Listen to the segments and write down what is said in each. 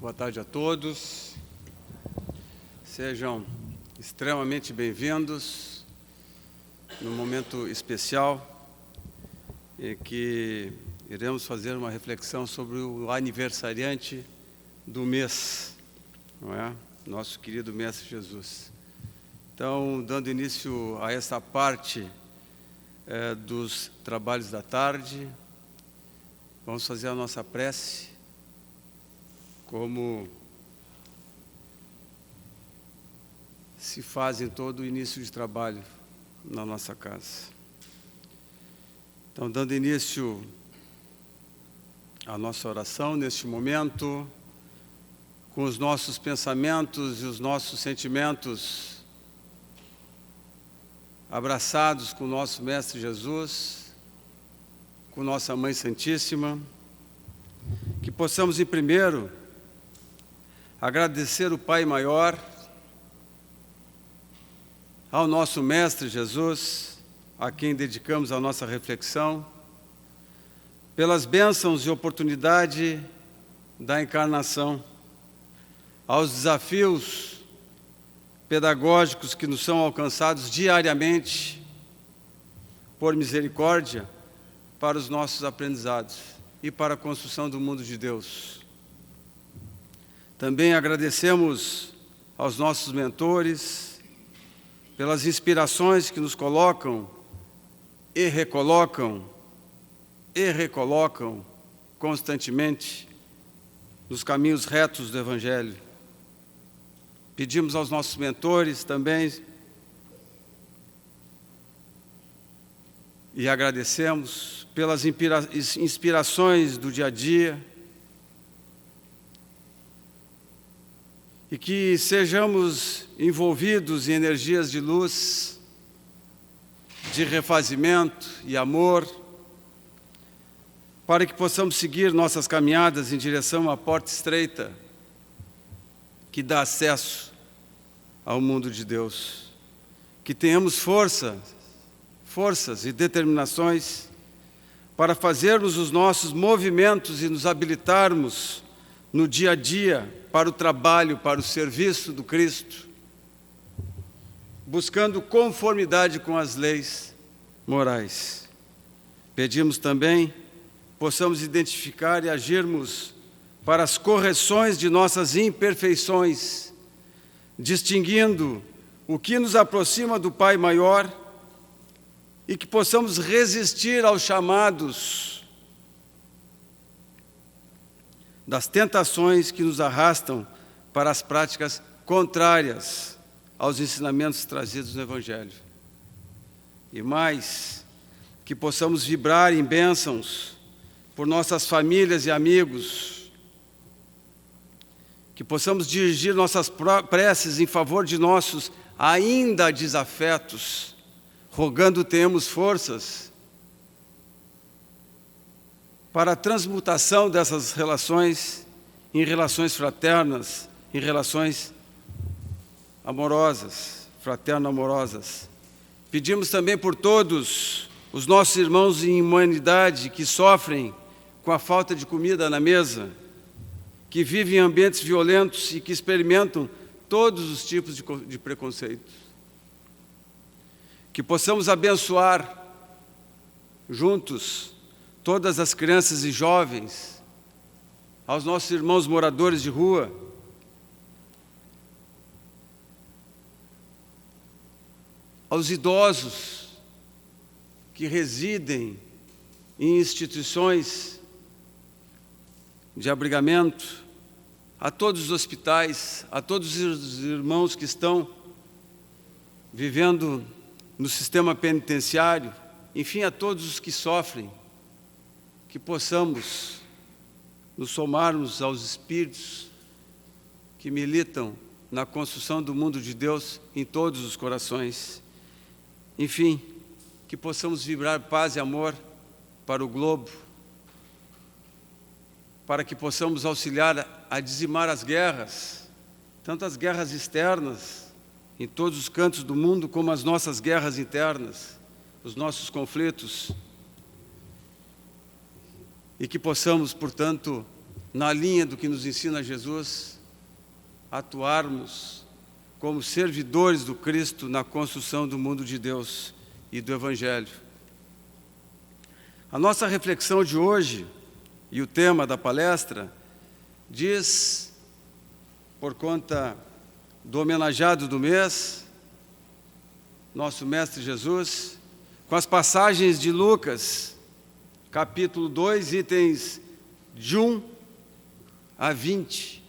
Boa tarde a todos. Sejam extremamente bem-vindos num momento especial em que iremos fazer uma reflexão sobre o aniversariante do mês, não é? Nosso querido Mestre Jesus. Então, dando início a essa parte dos trabalhos da tarde, vamos fazer a nossa prece, como se faz em todo o início de trabalho na nossa casa. Então, dando início à nossa oração neste momento, com os nossos pensamentos e os nossos sentimentos abraçados com o nosso Mestre Jesus, com nossa Mãe Santíssima, que possamos, em primeiro, agradecer o Pai Maior, ao nosso Mestre Jesus, a quem dedicamos a nossa reflexão, pelas bênçãos e oportunidade da encarnação, aos desafios pedagógicos que nos são alcançados diariamente, por misericórdia, para os nossos aprendizados e para a construção do mundo de Deus. Também agradecemos aos nossos mentores pelas inspirações que nos colocam e recolocam constantemente nos caminhos retos do Evangelho. Pedimos aos nossos mentores também e agradecemos pelas inspirações do dia a dia e que sejamos envolvidos em energias de luz, de refazimento e amor, para que possamos seguir nossas caminhadas em direção à porta estreita que dá acesso ao mundo de Deus. Que tenhamos forças e determinações para fazermos os nossos movimentos e nos habilitarmos no dia a dia para o trabalho, para o serviço do Cristo, buscando conformidade com as leis morais. Pedimos também possamos identificar e agirmos para as correções de nossas imperfeições, distinguindo o que nos aproxima do Pai Maior e que possamos resistir aos chamados das tentações que nos arrastam para as práticas contrárias aos ensinamentos trazidos no Evangelho. E mais, que possamos vibrar em bênçãos por nossas famílias e amigos, que possamos dirigir nossas preces em favor de nossos ainda desafetos, rogando tenhamos forças para a transmutação dessas relações em relações fraternas, em relações amorosas, fraterno-amorosas. Pedimos também por todos os nossos irmãos em humanidade que sofrem com a falta de comida na mesa, que vivem em ambientes violentos e que experimentam todos os tipos de preconceito. Que possamos abençoar juntos todas as crianças e jovens, aos nossos irmãos moradores de rua, aos idosos que residem em instituições de abrigamento, a todos os hospitais, a todos os irmãos que estão vivendo no sistema penitenciário, enfim, a todos os que sofrem, que possamos nos somarmos aos espíritos que militam na construção do mundo de Deus em todos os corações. Enfim, que possamos vibrar paz e amor para o globo, para que possamos auxiliar a dizimar as guerras, tanto as guerras externas, em todos os cantos do mundo, como as nossas guerras internas, os nossos conflitos, e que possamos, portanto, na linha do que nos ensina Jesus, atuarmos como servidores do Cristo na construção do mundo de Deus e do Evangelho. A nossa reflexão de hoje e o tema da palestra diz, por conta do homenageado do mês, nosso Mestre Jesus, com as passagens de Lucas, capítulo 2, itens de 1 a 20,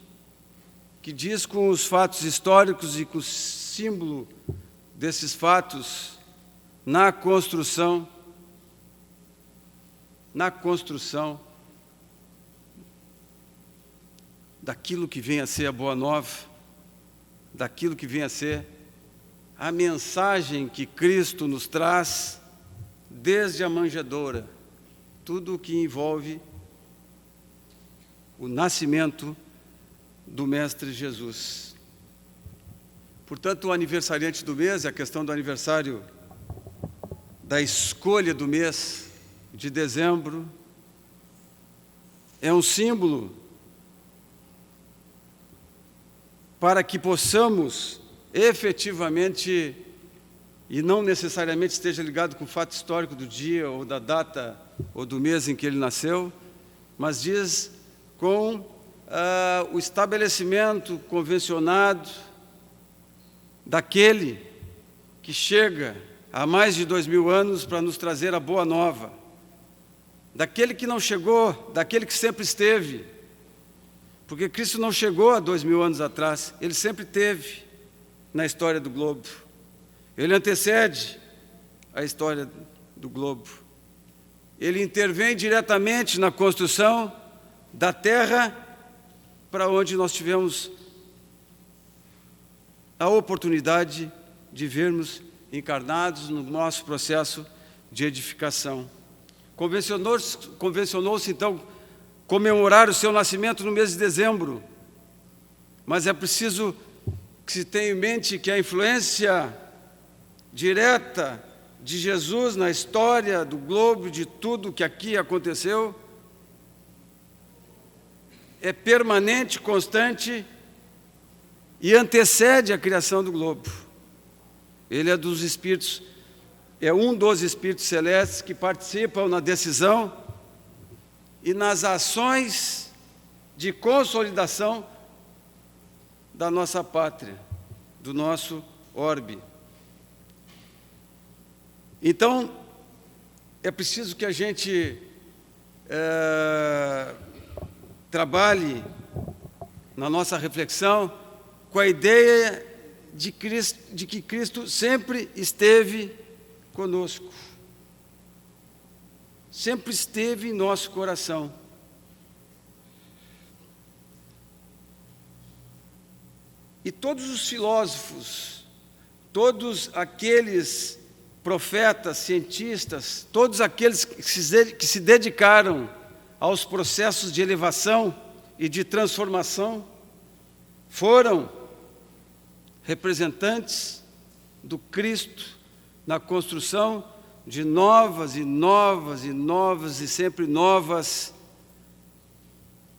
que diz com os fatos históricos e com o símbolo desses fatos na construção daquilo que vem a ser a Boa Nova, daquilo que vem a ser a mensagem que Cristo nos traz desde a manjedoura, tudo o que envolve o nascimento do Mestre Jesus. Portanto, o aniversariante do mês, a questão do aniversário da escolha do mês de dezembro, é um símbolo para que possamos efetivamente, e não necessariamente esteja ligado com o fato histórico do dia ou da data ou do mês em que ele nasceu, mas diz com o estabelecimento convencionado daquele que chega há mais de 2000 anos para nos trazer a boa nova, daquele que não chegou, daquele que sempre esteve, porque Cristo não chegou há 2000 anos atrás, ele sempre esteve na história do globo. Ele antecede a história do globo. Ele intervém diretamente na construção da terra para onde nós tivemos a oportunidade de vermos encarnados no nosso processo de edificação. Convencionou-se, então, comemorar o seu nascimento no mês de dezembro, mas é preciso que se tenha em mente que a influência direta de Jesus na história do globo, de tudo que aqui aconteceu, é permanente, constante e antecede a criação do globo. Ele é dos espíritos, é um dos espíritos celestes que participam na decisão e nas ações de consolidação da nossa pátria, do nosso orbe. Então, é preciso que a gente trabalhe na nossa reflexão com a ideia de que Cristo sempre esteve conosco, sempre esteve em nosso coração. E todos os filósofos, todos aqueles profetas, cientistas, todos aqueles que se dedicaram aos processos de elevação e de transformação, foram representantes do Cristo na construção de novas e novas e novas e sempre novas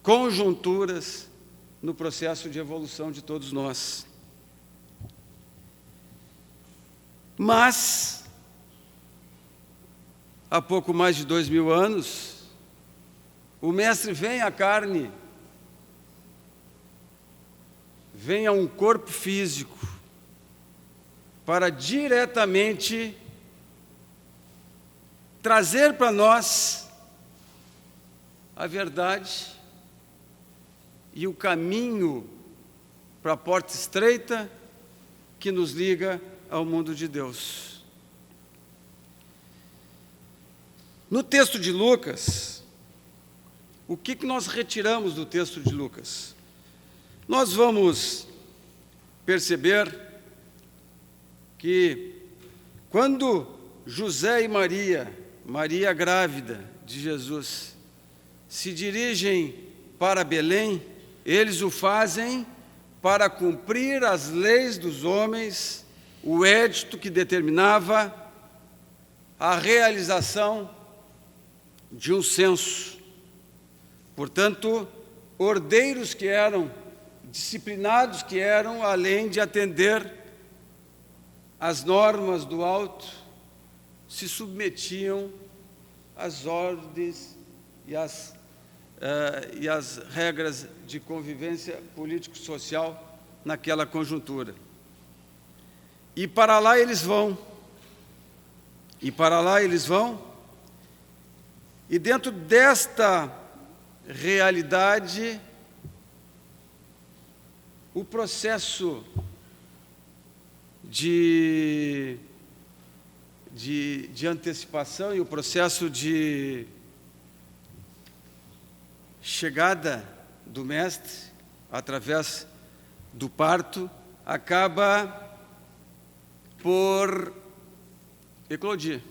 conjunturas no processo de evolução de todos nós. Mas, há pouco mais de 2000 anos, o Mestre vem à carne, vem a um corpo físico, para diretamente trazer para nós a verdade e o caminho para a porta estreita que nos liga ao mundo de Deus. No texto de Lucas, o que nós retiramos do texto de Lucas? Nós vamos perceber que quando José e Maria grávida de Jesus, se dirigem para Belém, eles o fazem para cumprir as leis dos homens, o edito que determinava a realização de um censo. Portanto, ordeiros que eram, disciplinados que eram, além de atender às normas do alto, se submetiam às ordens e às regras de convivência político-social naquela conjuntura. E para lá eles vão, e dentro desta realidade, o processo de antecipação e o processo de chegada do Mestre, através do parto, acaba por eclodir.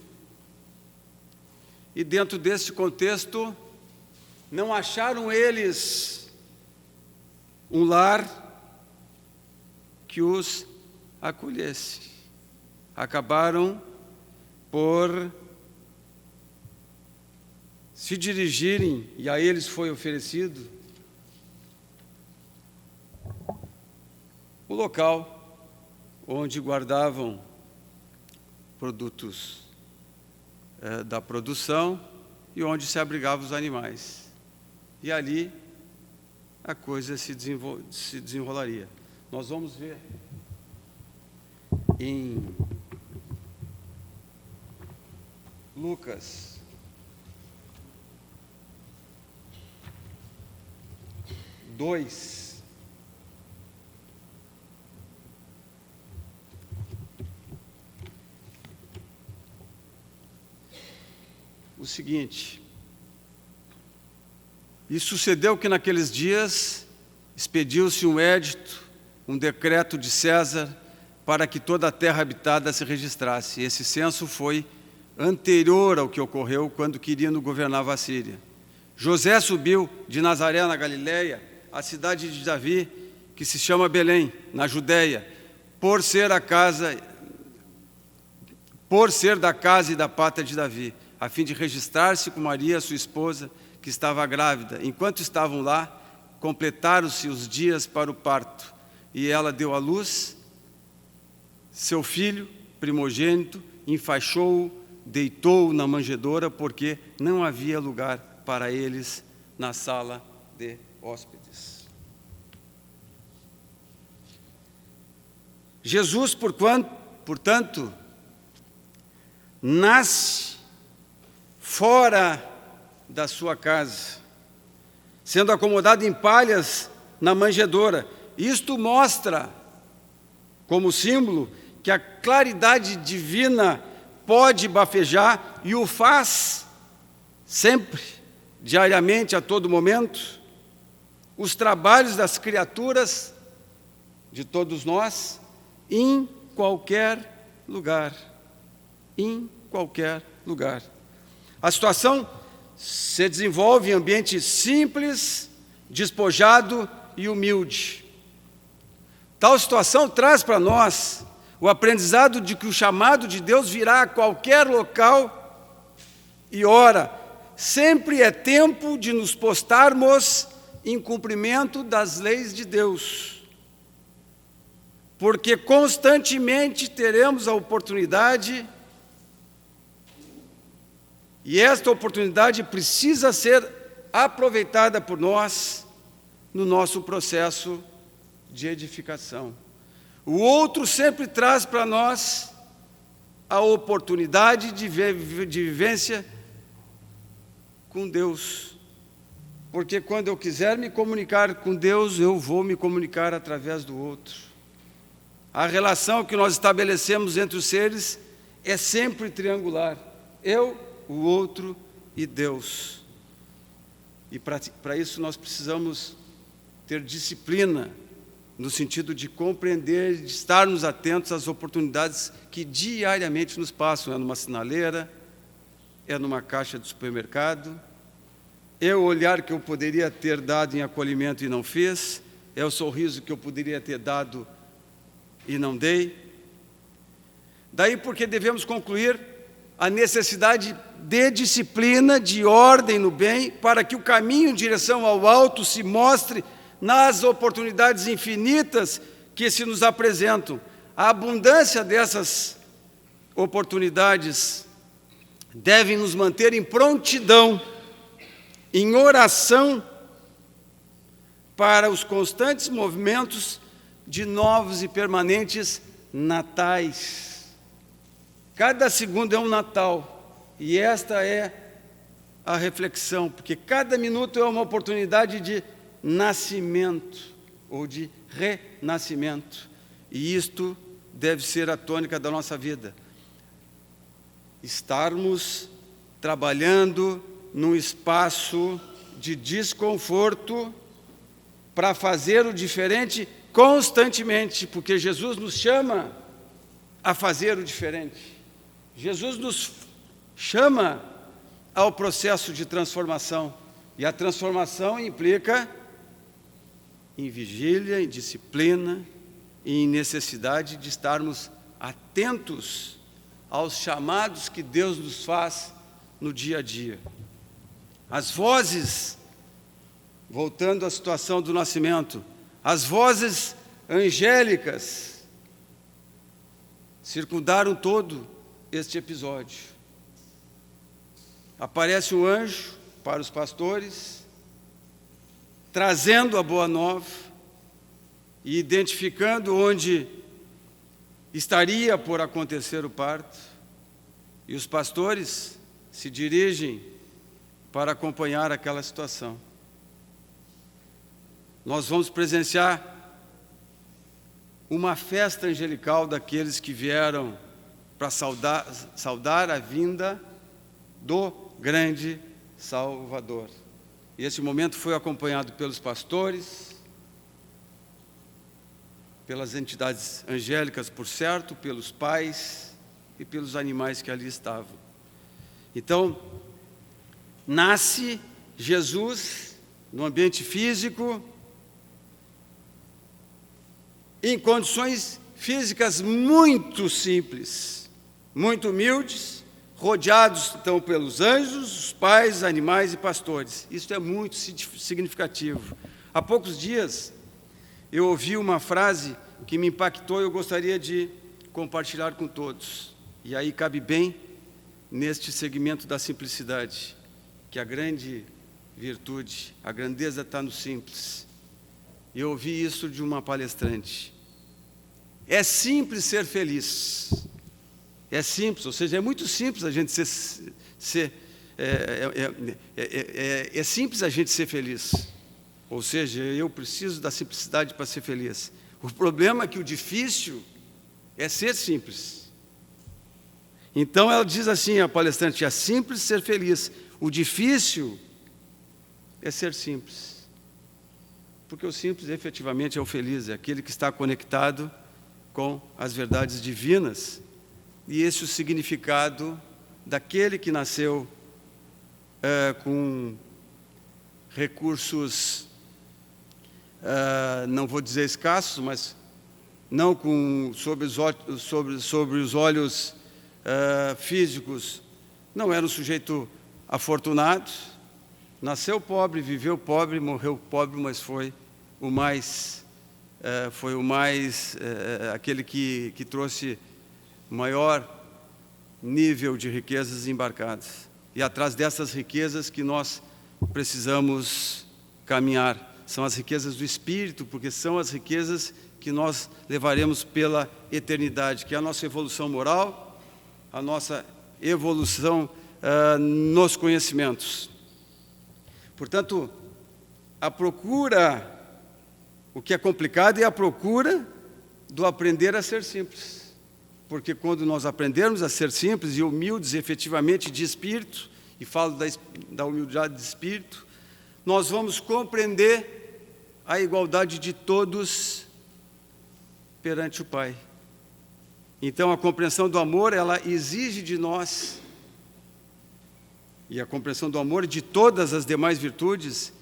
E dentro desse contexto, não acharam eles um lar que os acolhesse. Acabaram por se dirigirem, e a eles foi oferecido o local onde guardavam produtos da produção e onde se abrigavam os animais. E ali a coisa se desenrolaria. Nós vamos ver em Lucas 2, o seguinte: e sucedeu que naqueles dias expediu-se um edito, um decreto de César, para que toda a terra habitada se registrasse. Esse censo foi anterior ao que ocorreu quando Quirino governava a Síria. José subiu de Nazaré, na Galileia, à cidade de Davi, que se chama Belém, na Judéia, por ser da casa e da pátria de Davi, a fim de registrar-se com Maria, sua esposa, que estava grávida. Enquanto estavam lá, completaram-se os dias para o parto, e ela deu à luz seu filho primogênito, enfaixou-o, deitou-o na manjedoura, porque não havia lugar para eles na sala de hóspedes. Jesus, portanto, nasce fora da sua casa, sendo acomodado em palhas na manjedoura. Isto mostra, como símbolo, que a claridade divina pode bafejar e o faz sempre, diariamente, a todo momento, os trabalhos das criaturas, de todos nós, em qualquer lugar. Em qualquer lugar. A situação se desenvolve em ambiente simples, despojado e humilde. Tal situação traz para nós o aprendizado de que o chamado de Deus virá a qualquer local e hora. Sempre é tempo de nos postarmos em cumprimento das leis de Deus, porque constantemente teremos a oportunidade, e esta oportunidade precisa ser aproveitada por nós no nosso processo de edificação. O outro sempre traz para nós a oportunidade de vivência com Deus. Porque quando eu quiser me comunicar com Deus, eu vou me comunicar através do outro. A relação que nós estabelecemos entre os seres é sempre triangular. Eu, o outro e Deus. E para isso nós precisamos ter disciplina, no sentido de compreender, de estarmos atentos às oportunidades que diariamente nos passam. É numa sinaleira, é numa caixa de supermercado, é o olhar que eu poderia ter dado em acolhimento e não fiz, é o sorriso que eu poderia ter dado e não dei. Daí porque devemos concluir a necessidade de disciplina, de ordem no bem, para que o caminho em direção ao alto se mostre nas oportunidades infinitas que se nos apresentam. A abundância dessas oportunidades deve nos manter em prontidão, em oração, para os constantes movimentos de novos e permanentes natais. Cada segundo é um Natal, e esta é a reflexão, porque cada minuto é uma oportunidade de nascimento, ou de renascimento, e isto deve ser a tônica da nossa vida. Estarmos trabalhando num espaço de desconforto para fazer o diferente constantemente, porque Jesus nos chama a fazer o diferente. Jesus nos chama ao processo de transformação, e a transformação implica em vigília, em disciplina e em necessidade de estarmos atentos aos chamados que Deus nos faz no dia a dia. As vozes, voltando à situação do nascimento, as vozes angélicas circundaram todo este episódio. Aparece um anjo para os pastores, trazendo a boa nova e identificando onde estaria por acontecer o parto, e os pastores se dirigem para acompanhar aquela situação. Nós vamos presenciar uma festa angelical daqueles que vieram para saudar a vinda do grande Salvador. E esse momento foi acompanhado pelos pastores, pelas entidades angélicas, por certo, pelos pais e pelos animais que ali estavam. Então, nasce Jesus no ambiente físico, em condições físicas muito simples, muito humildes, rodeados então pelos anjos, os pais, animais e pastores. Isso é muito significativo. Há poucos dias eu ouvi uma frase que me impactou e eu gostaria de compartilhar com todos. E aí cabe bem neste segmento da simplicidade, que a grande virtude, a grandeza está no simples. Eu ouvi isso de uma palestrante. É simples ser feliz. É simples, ou seja, é muito simples a gente é simples a gente ser feliz. Ou seja, eu preciso da simplicidade para ser feliz. O problema é que o difícil é ser simples. Então ela diz assim, a palestrante, é simples ser feliz. O difícil é ser simples. Porque o simples efetivamente é o feliz, é aquele que está conectado com as verdades divinas. E esse é o significado daquele que nasceu com recursos, não vou dizer escassos, mas não sobre os olhos físicos. Não era um sujeito afortunado, nasceu pobre, viveu pobre, morreu pobre, mas foi o mais aquele que trouxe maior nível de riquezas embarcadas. E atrás dessas riquezas que nós precisamos caminhar. São as riquezas do Espírito, porque são as riquezas que nós levaremos pela eternidade, que é a nossa evolução moral, a nossa evolução nos conhecimentos. Portanto, a procura, o que é complicado é a procura do aprender a ser simples. Porque quando nós aprendermos a ser simples e humildes efetivamente de espírito, e falo da humildade de espírito, nós vamos compreender a igualdade de todos perante o Pai. Então a compreensão do amor, ela exige de nós, e a compreensão do amor e de todas as demais virtudes,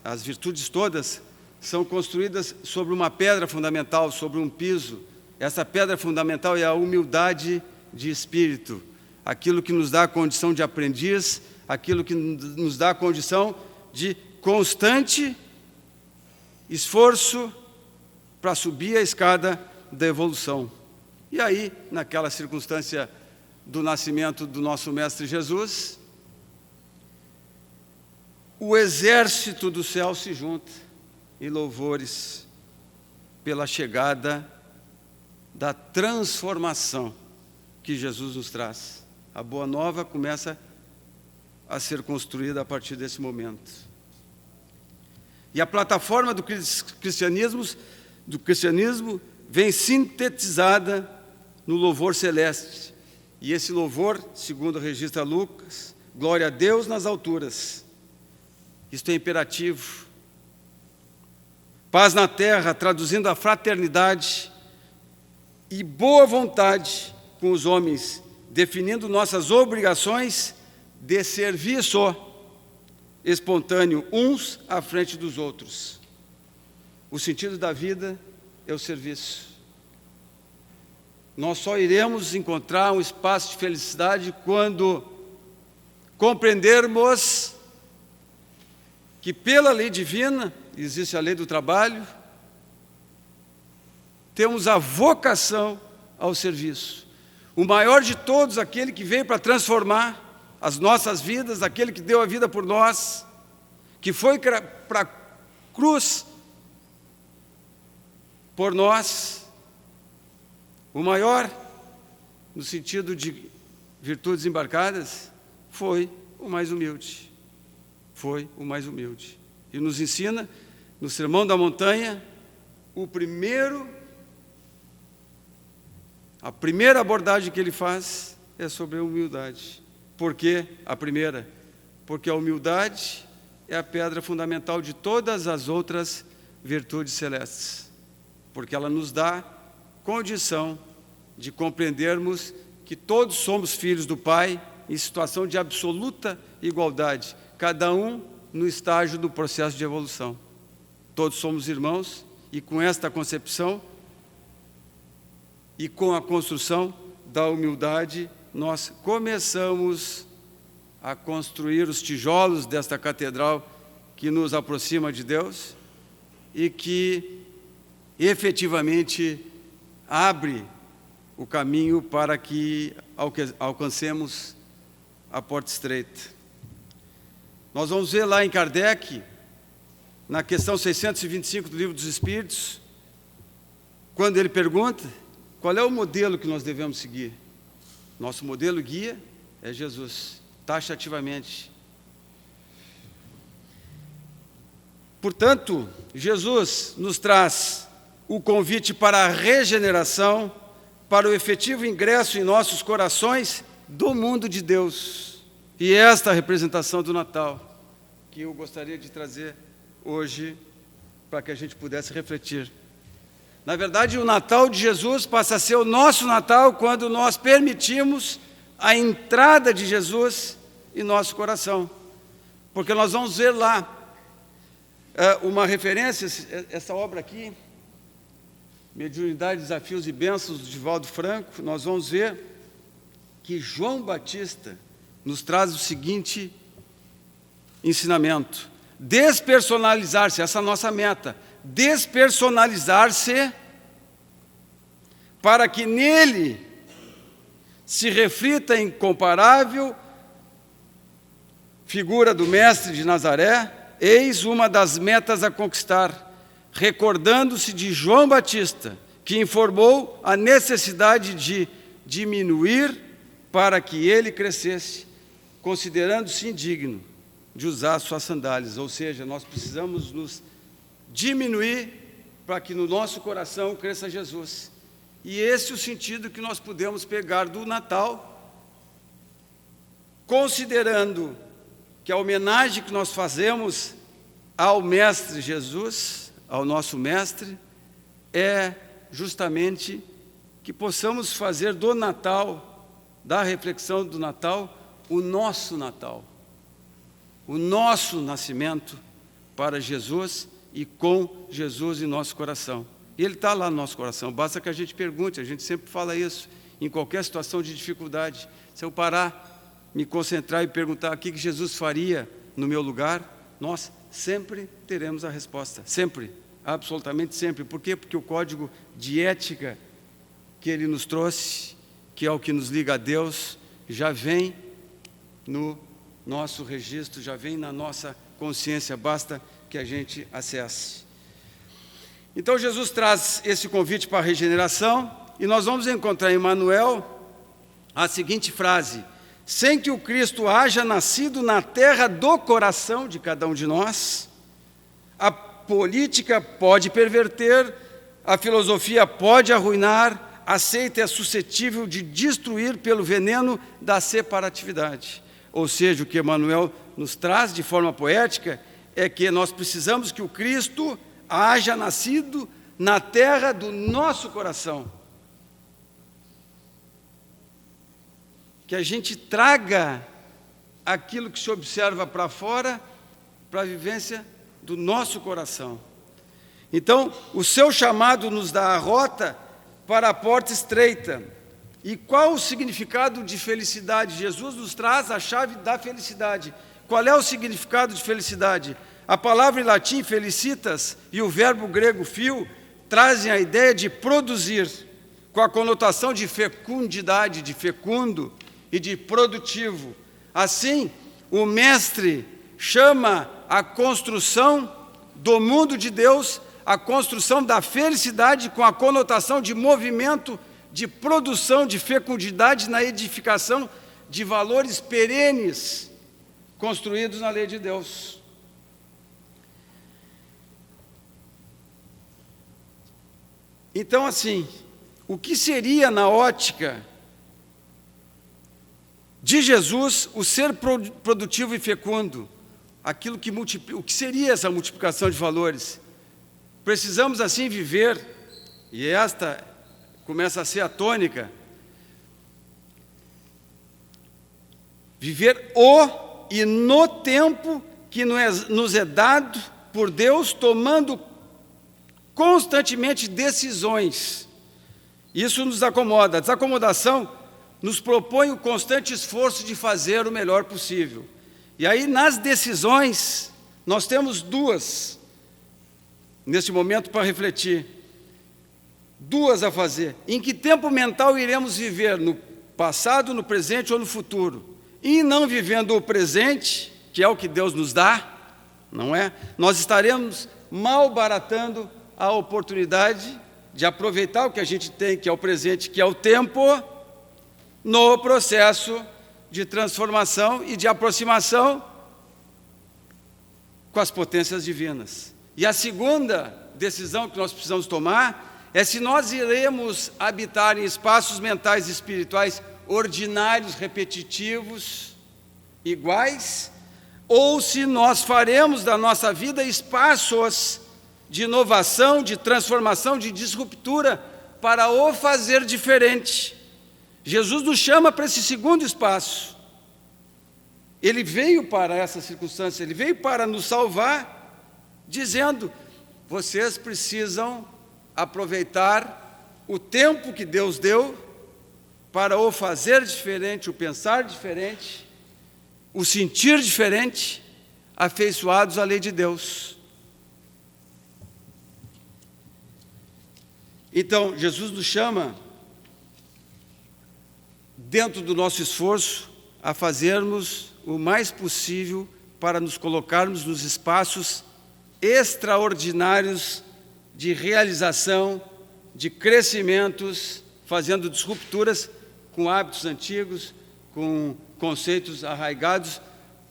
as virtudes todas são construídas sobre uma pedra fundamental, sobre um piso. Essa pedra fundamental é a humildade de espírito, aquilo que nos dá a condição de aprendiz, aquilo que nos dá a condição de constante esforço para subir a escada da evolução. E aí, naquela circunstância do nascimento do nosso Mestre Jesus, o exército do céu se junta em louvores pela chegada da transformação que Jesus nos traz. A Boa Nova começa a ser construída a partir desse momento. E a plataforma do cristianismo vem sintetizada no louvor celeste. E esse louvor, segundo registra Lucas, glória a Deus nas alturas. Isto é imperativo. Paz na terra, traduzindo a fraternidade e boa vontade com os homens, definindo nossas obrigações de serviço espontâneo uns à frente dos outros. O sentido da vida é o serviço. Nós só iremos encontrar um espaço de felicidade quando compreendermos que pela lei divina, existe a lei do trabalho, temos a vocação ao serviço. O maior de todos, aquele que veio para transformar as nossas vidas, aquele que deu a vida por nós, que foi para a cruz por nós, o maior, no sentido de virtudes embarcadas, foi o mais humilde. Foi o mais humilde. E nos ensina, no Sermão da Montanha, a primeira abordagem que ele faz é sobre a humildade. Por que a primeira? Porque a humildade é a pedra fundamental de todas as outras virtudes celestes. Porque ela nos dá condição de compreendermos que todos somos filhos do Pai em situação de absoluta igualdade, cada um no estágio do processo de evolução. Todos somos irmãos e com esta concepção e com a construção da humildade, nós começamos a construir os tijolos desta catedral que nos aproxima de Deus e que efetivamente abre o caminho para que alcancemos a porta estreita. Nós vamos ver lá em Kardec, na questão 625 do Livro dos Espíritos, quando ele pergunta qual é o modelo que nós devemos seguir. Nosso modelo guia é Jesus, taxativamente. Portanto, Jesus nos traz o convite para a regeneração, para o efetivo ingresso em nossos corações do mundo de Deus. E esta é a representação do Natal, que eu gostaria de trazer hoje, para que a gente pudesse refletir. Na verdade, o Natal de Jesus passa a ser o nosso Natal quando nós permitimos a entrada de Jesus em nosso coração. Porque nós vamos ver lá uma referência, essa obra aqui, Mediunidade, Desafios e Bênçãos, do Divaldo Franco, nós vamos ver que João Batista nos traz o seguinte ensinamento: despersonalizar-se, essa é a nossa meta, despersonalizar-se para que nele se reflita a incomparável figura do Mestre de Nazaré. Eis uma das metas a conquistar, recordando-se de João Batista, que informou a necessidade de diminuir para que ele crescesse, considerando-se indigno de usar suas sandálias. Ou seja, nós precisamos nos diminuir para que no nosso coração cresça Jesus. E esse é o sentido que nós podemos pegar do Natal, considerando que a homenagem que nós fazemos ao Mestre Jesus, ao nosso Mestre, é justamente que possamos fazer do Natal, da reflexão do Natal, o nosso Natal, o nosso nascimento para Jesus e com Jesus em nosso coração. E Ele está lá no nosso coração, basta que a gente pergunte, a gente sempre fala isso. em qualquer situação de dificuldade. Se eu parar, me concentrar e perguntar o que Jesus faria no meu lugar, nós sempre teremos a resposta. Sempre, absolutamente sempre. Por quê? Porque o código de ética que Ele nos trouxe, que é o que nos liga a Deus, já vem no nosso registro, já vem na nossa consciência, basta que a gente acesse. Então Jesus traz esse convite para a regeneração, e nós vamos encontrar em Emmanuel a seguinte frase: sem que o Cristo haja nascido na terra do coração de cada um de nós, a política pode perverter, a filosofia pode arruinar, a seita é suscetível de destruir pelo veneno da separatividade. Ou seja, o que Emmanuel nos traz de forma poética é que nós precisamos que o Cristo haja nascido na terra do nosso coração. Que a gente traga aquilo que se observa para fora, para a vivência do nosso coração. Então, o seu chamado nos dá a rota para a porta estreita. E qual o significado de felicidade? Jesus nos traz a chave da felicidade. Qual é o significado de felicidade? A palavra em latim, felicitas, e o verbo grego fio, trazem a ideia de produzir, com a conotação de fecundidade, de fecundo e de produtivo. Assim, o mestre chama a construção do mundo de Deus, a construção da felicidade com a conotação de movimento, de produção, de fecundidade na edificação de valores perenes construídos na lei de Deus. Então, assim, o que seria na ótica de Jesus o ser produtivo e fecundo? Aquilo que o que seria essa multiplicação de valores? Precisamos assim viver, e esta começa a ser a tônica, viver o e no tempo que nos é dado por Deus, tomando constantemente decisões. Isso nos acomoda. A desacomodação nos propõe o constante esforço de fazer o melhor possível. E aí, nas decisões, nós temos duas, neste momento, para refletir. Duas a fazer. Em que tempo mental iremos viver? No passado, no presente ou no futuro? E não vivendo o presente, que é o que Deus nos dá, não é? Nós estaremos malbaratando a oportunidade de aproveitar o que a gente tem, que é o presente, que é o tempo, no processo de transformação e de aproximação com as potências divinas. E a segunda decisão que nós precisamos tomar é se nós iremos habitar em espaços mentais e espirituais ordinários, repetitivos, iguais, ou se nós faremos da nossa vida espaços de inovação, de transformação, de disruptura, para o fazer diferente. Jesus nos chama para esse segundo espaço. Ele veio para essa circunstância, Ele veio para nos salvar, dizendo: vocês precisam aproveitar o tempo que Deus deu para o fazer diferente, o pensar diferente, o sentir diferente, afeiçoados à lei de Deus. Então, Jesus nos chama, dentro do nosso esforço, a fazermos o mais possível para nos colocarmos nos espaços extraordinários de realização, de crescimentos, fazendo disrupturas com hábitos antigos, com conceitos arraigados,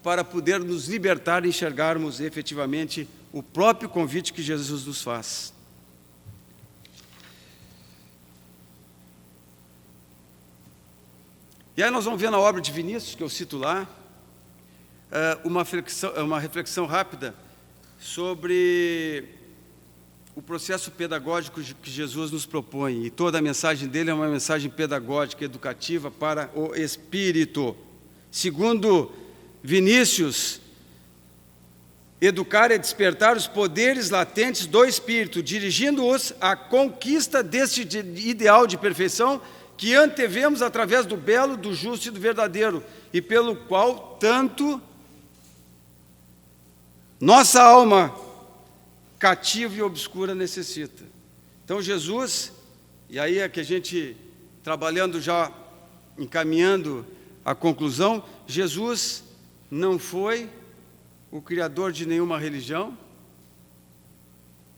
para poder nos libertar e enxergarmos efetivamente o próprio convite que Jesus nos faz. E aí nós vamos ver na obra de Vinícius, que eu cito lá, uma reflexão rápida sobre o processo pedagógico que Jesus nos propõe. E toda a mensagem dele é uma mensagem pedagógica, educativa para o espírito. Segundo Vinícius, educar é despertar os poderes latentes do espírito, dirigindo-os à conquista deste ideal de perfeição que antevemos através do belo, do justo e do verdadeiro, e pelo qual tanto nossa alma cativa e obscura necessita. Então Jesus, e aí é que a gente, trabalhando já, encaminhando a conclusão, Jesus não foi o criador de nenhuma religião.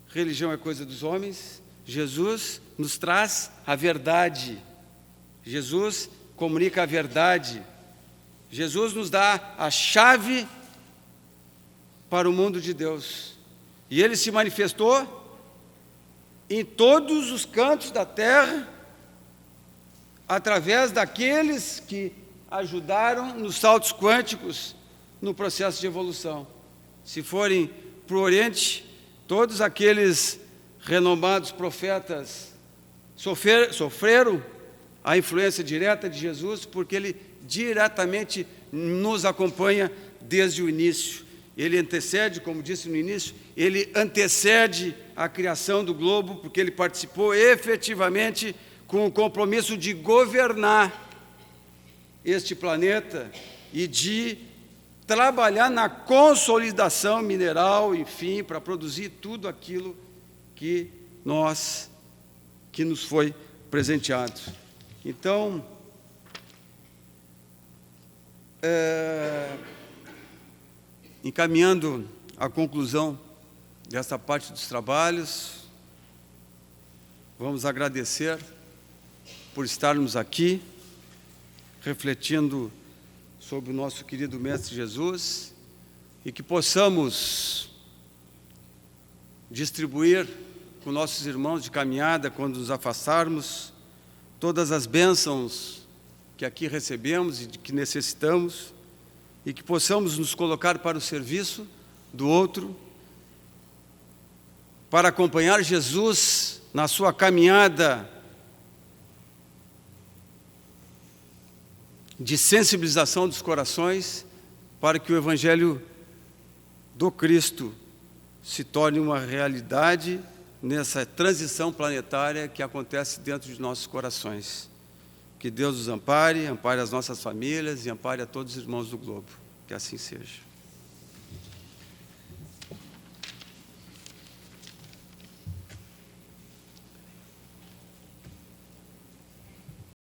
Religião é coisa dos homens. Jesus nos traz a verdade. Jesus comunica a verdade. Jesus nos dá a chave para o mundo de Deus. E Ele se manifestou em todos os cantos da terra, através daqueles que ajudaram nos saltos quânticos no processo de evolução. Se forem para o Oriente, todos aqueles renomados profetas sofreram a influência direta de Jesus, porque Ele diretamente nos acompanha desde o início. Ele antecede, como disse no início, Ele antecede a criação do globo, porque Ele participou efetivamente com o compromisso de governar este planeta e de trabalhar na consolidação mineral, enfim, para produzir tudo aquilo que nos foi presenteado. Então, encaminhando a conclusão desta parte dos trabalhos, vamos agradecer por estarmos aqui, refletindo sobre o nosso querido Mestre Jesus, e que possamos distribuir com nossos irmãos de caminhada, quando nos afastarmos, todas as bênçãos que aqui recebemos e de que necessitamos, e que possamos nos colocar para o serviço do outro, para acompanhar Jesus na sua caminhada de sensibilização dos corações, para que o Evangelho do Cristo se torne uma realidade nessa transição planetária que acontece dentro de nossos corações. Que Deus nos ampare, ampare as nossas famílias e ampare a todos os irmãos do globo. Que assim seja.